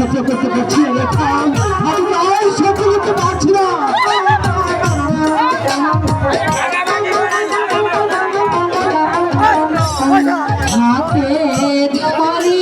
সহ্য করতে পারছি না রেখা, আমি আর সহ্য করতে পারছি না। হাতে ধরি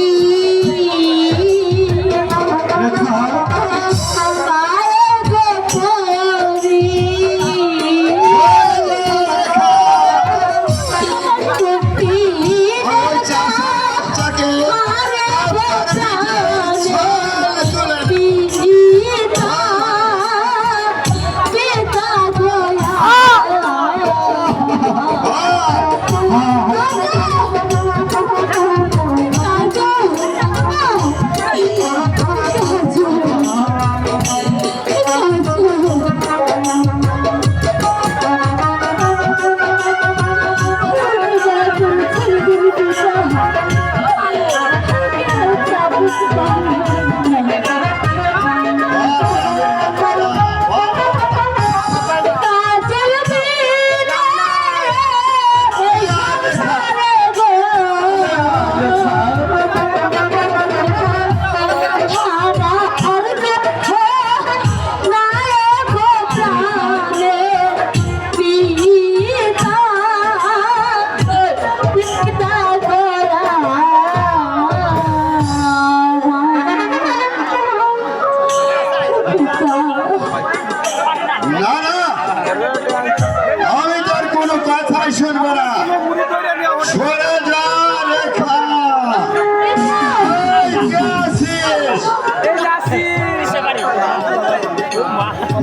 শুনবো না, সরে যা রেখা।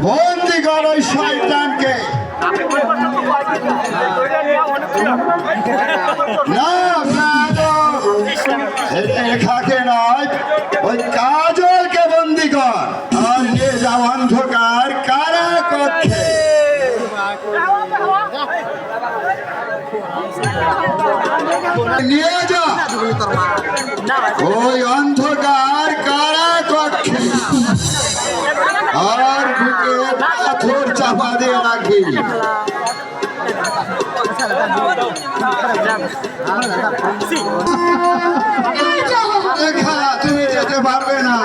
বন্দি কর ওই শয়তানকে। না রেখাকে নয়, ওই কাজলকে বন্দি কর আর নিয়ে যাও অন্ধকার কারা কক্ষে। নিয়ে যা ওই অন্ধকার কারা কক্ষে, আর বুকে পাথর চাপা দিয়ে রাখি। তুমি যেতে পারবে না,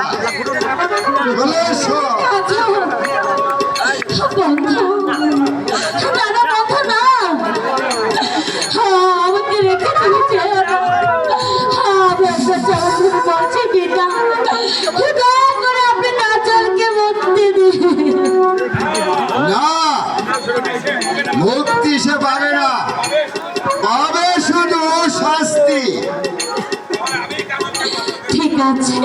মুক্তি সে পাবে না, পাবে শুধু শাস্তি। ঠিক আছে,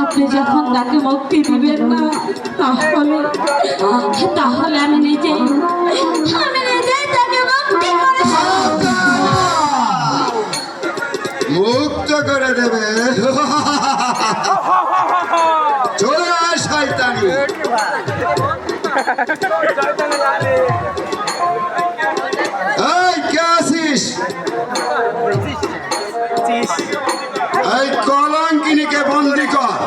আপনি যখন তাকে মুক্তি দিবেন না, তাহলে আমি নিজেই তাকে মুক্ত করে দেবে। চলে আয় শয়তানি। এই কে আছিস? এই কলঙ্কিনীকে বন্দি কর।